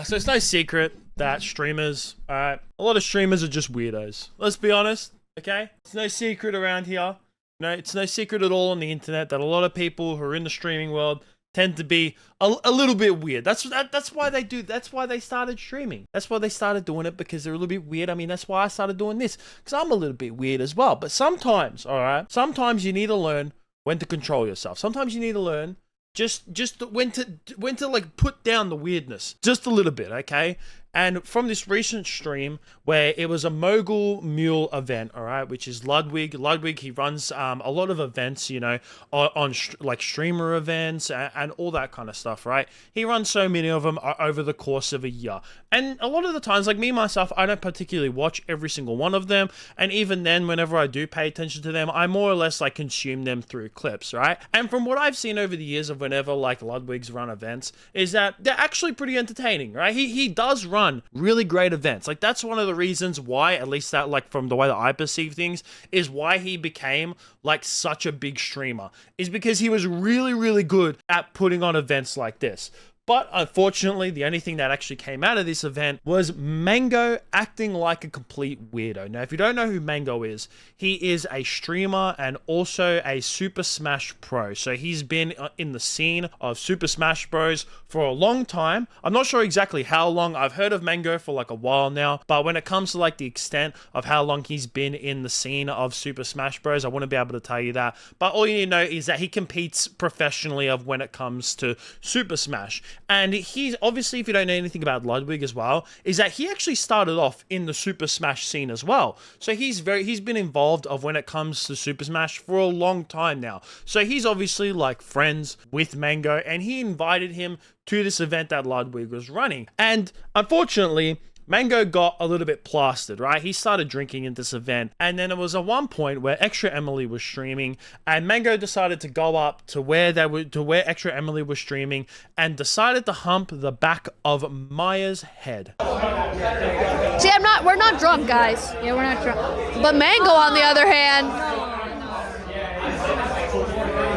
So it's no secret that streamers, alright, a lot of streamers are just weirdos. Let's be honest, okay? It's no secret around here. No, it's no secret at all on the internet that a lot of people who are in the streaming world tend to be a little bit weird. That's why they do. That's why they started streaming. That's why they started doing it, because they're a little bit weird. I mean, that's why I started doing this, because I'm a little bit weird as well. But sometimes, all right, sometimes you need to learn when to control yourself. Sometimes you need to learn just when to like put down the weirdness just a little bit, okay? And from this recent stream where it was a mogul mule event, all right, which is Ludwig. Ludwig, he runs a lot of events, you know, on like streamer events and all that kind of stuff, right? He runs so many of them over the course of a year. And a lot of the times, like me, myself, I don't particularly watch every single one of them. And even then, whenever I do pay attention to them, I more or less like consume them through clips, right? And from what I've seen over the years of whenever like Ludwig's run events, is that they're actually pretty entertaining, right? He does run really great events. Like that's one of the reasons why, at least that like from the way that I perceive things, is why he became like such a big streamer, is because he was really, really good at putting on events like this. But unfortunately, the only thing that actually came out of this event was Mang0 acting like a complete weirdo. Now, if you don't know who Mang0 is, he is a streamer and also a Super Smash Pro. So he's been in the scene of Super Smash Bros for a long time. I'm not sure exactly how long. I've heard of Mang0 for like a while now. But when it comes to like the extent of how long he's been in the scene of Super Smash Bros, I wouldn't be able to tell you that. But all you need to know is that he competes professionally of when it comes to Super Smash. And he's obviously, if you don't know anything about Ludwig as well, is that he actually started off in the Super Smash scene as well. So he's been involved of when it comes to Super Smash for a long time now. So he's obviously like friends with Mang0, and he invited him to this event that Ludwig was running. And unfortunately, Mang0 got a little bit plastered, right? He started drinking at this event, and then it was at one point where Extra Emily was streaming, and Mang0 decided to go up to where Extra Emily was streaming, and decided to hump the back of Maya's head. See, we're not drunk, guys. Yeah, we're not drunk. But Mang0, on the other hand,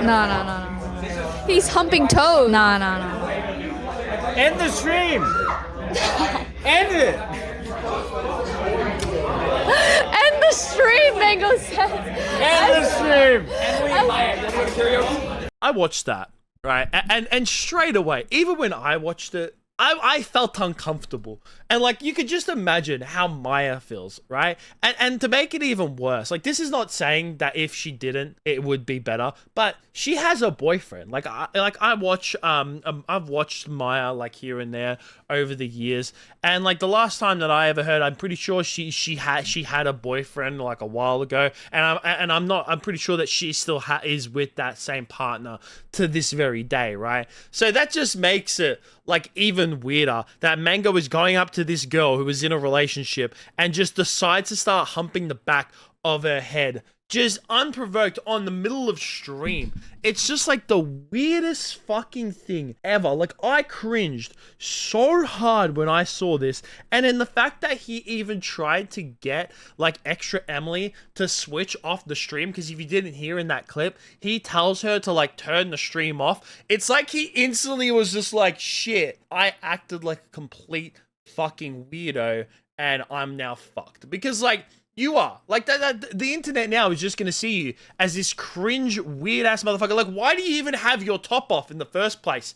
no. He's humping toes. No. End the stream. End it! End the stream, Mang0 says. End the stream! I watched that, right? And straight away, even when I watched it, I felt uncomfortable. And like, you could just imagine how Maya feels, right? And to make it even worse, like, this is not saying that if she didn't, it would be better, but she has a boyfriend. Like I've watched Maya like here and there over the years, and like the last time that I ever heard, I'm pretty sure she had a boyfriend like a while ago, and I'm pretty sure that she still is with that same partner to this very day, right? So that just makes it like even weirder that Mang0 is going up to this girl who was in a relationship and just decides to start humping the back of her head, just unprovoked on the middle of stream. It's just like the weirdest fucking thing ever. Like, I cringed so hard when I saw this. And then the fact that he even tried to get like Extra Emily to switch off the stream, because if you didn't hear in that clip, he tells her to like turn the stream off. It's like he instantly was just like, shit, I acted like a complete fucking weirdo and I'm now fucked. Because like, you are. Like, the internet now is just going to see you as this cringe, weird-ass motherfucker. Like, why do you even have your top off in the first place?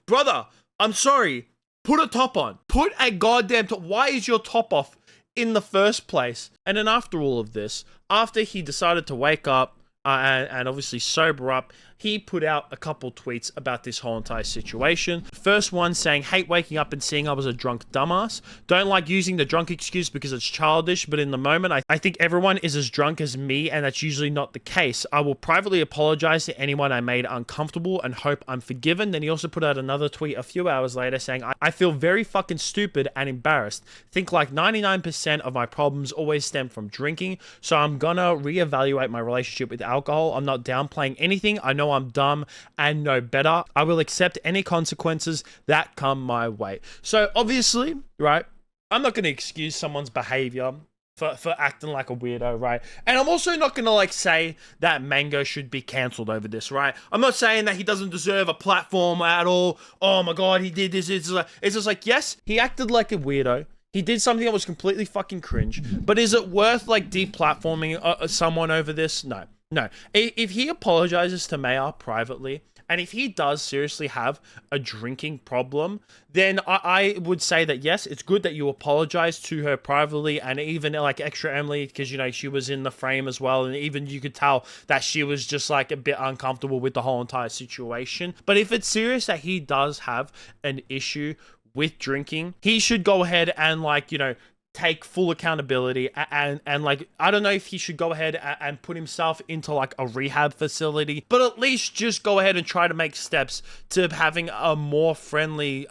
Brother, I'm sorry. Put a top on. Put a goddamn top. Why is your top off in the first place? And then after all of this, after he decided to wake up and obviously sober up, he put out a couple tweets about this whole entire situation. First one saying, hate waking up and seeing I was a drunk dumbass. Don't like using the drunk excuse because it's childish, but in the moment, I think everyone is as drunk as me, and that's usually not the case. I will privately apologize to anyone I made uncomfortable and hope I'm forgiven. Then he also put out another tweet a few hours later saying, I feel very fucking stupid and embarrassed. Think like 99% of my problems always stem from drinking, so I'm gonna reevaluate my relationship with alcohol. I'm not downplaying anything. I know I'm dumb and know better. I will accept any consequences that come my way. So obviously, right, I'm not going to excuse someone's behavior for acting like a weirdo, right? And I'm also not gonna like say that Mang0 should be cancelled over this, right? I'm not saying that he doesn't deserve a platform at all. Oh my god, he did this. It's just like, yes, he acted like a weirdo. He did something that was completely fucking cringe. But is it worth like deplatforming someone over this? No. No. If he apologizes to Maya privately, and if he does seriously have a drinking problem, then I would say that, yes, it's good that you apologize to her privately, and even like extra Emily, because, you know, she was in the frame as well. And even you could tell that she was just like a bit uncomfortable with the whole entire situation. But if it's serious that he does have an issue with drinking, he should go ahead and, like, you know, take full accountability and like, I don't know if he should go ahead and put himself into like a rehab facility, but at least just go ahead and try to make steps to having a more friendly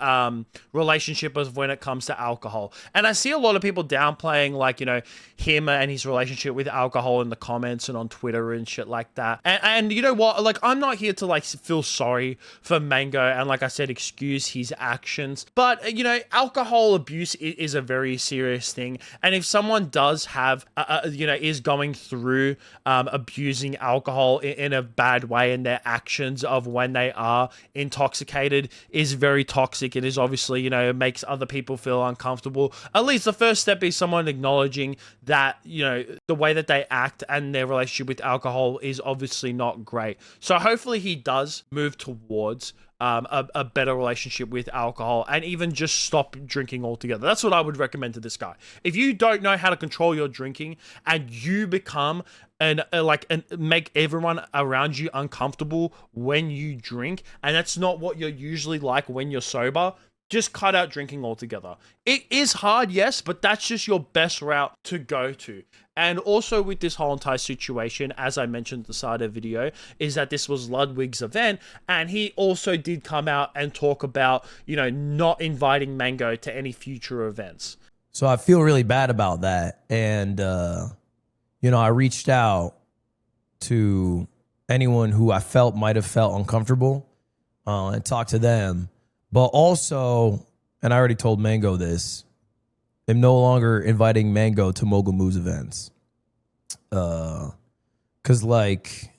relationship as when it comes to alcohol. And I see a lot of people downplaying, like, you know, him and his relationship with alcohol in the comments and on Twitter and shit like that. And you know what, like, I'm not here to like feel sorry for Mang0 and, like I said, excuse his actions, but you know, alcohol abuse is a very serious thing. And if someone does have you know, is going through abusing alcohol in a bad way, and their actions of when they are intoxicated is very toxic, it is obviously, you know, it makes other people feel uncomfortable. At least the first step is someone acknowledging that, you know, the way that they act and their relationship with alcohol is obviously not great. So hopefully he does move towards a better relationship with alcohol, and even just stop drinking altogether. That's what I would recommend to this guy. If you don't know how to control your drinking and you become and make everyone around you uncomfortable when you drink, and that's not what you're usually like when you're sober, just cut out drinking altogether. It is hard, yes, but that's just your best route to go to. And also with this whole entire situation, as I mentioned at the start of the video, is that this was Ludwig's event, and he also did come out and talk about, you know, not inviting Mang0 to any future events. So I feel really bad about that. And, you know, I reached out to anyone who I felt might have felt uncomfortable and talked to them. But also, and I already told Mang0 this, I'm no longer inviting Mang0 to Mogul Moves events. Because, like,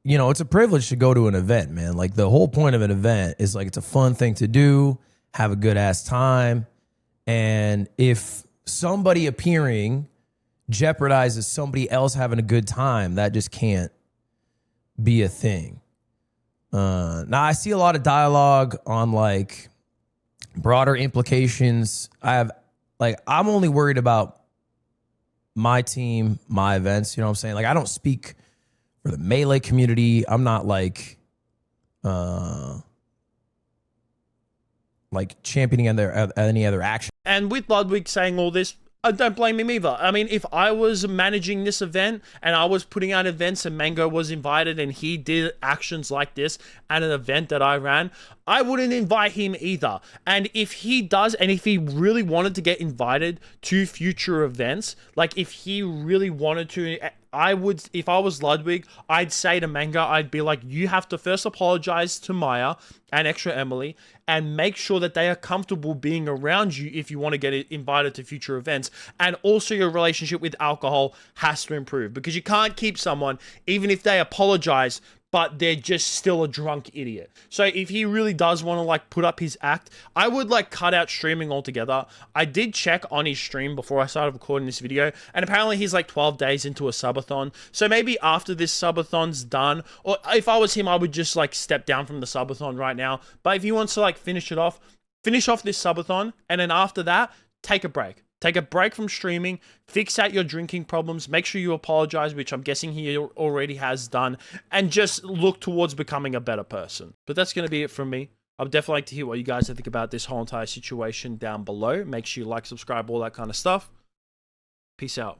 you know, it's a privilege to go to an event, man. Like, the whole point of an event is, like, it's a fun thing to do, have a good-ass time. And if somebody appearing jeopardizes somebody else having a good time, that just can't be a thing. Now, I see a lot of dialogue on, like, broader implications. I'm only worried about my team, my events, you know what I'm saying? Like, I don't speak for the Melee community. I'm not like championing any other action. And with Ludwig saying all this, I don't blame him either. I mean, if I was managing this event and I was putting out events and Mang0 was invited and he did actions like this at an event that I ran, I wouldn't invite him either. And if he does, and if he really wanted to get invited to future events, like if he really wanted to, I would, if I was Ludwig, I'd say to Mang0, I'd be like, you have to first apologize to Maya and Extra Emily and make sure that they are comfortable being around you if you want to get invited to future events. And also your relationship with alcohol has to improve, because you can't keep someone, even if they apologize, but they're just still a drunk idiot. So if he really does want to like put up his act, I would like cut out streaming altogether. I did check on his stream before I started recording this video, and apparently he's like 12 days into a subathon. So maybe after this subathon's done, or if I was him, I would just like step down from the subathon right now. But if he wants to like finish off this subathon, and then after that, take a break. Take a break from streaming, fix out your drinking problems, make sure you apologize, which I'm guessing he already has done, and just look towards becoming a better person. But that's going to be it from me. I'd definitely like to hear what you guys think about this whole entire situation down below. Make sure you like, subscribe, all that kind of stuff. Peace out.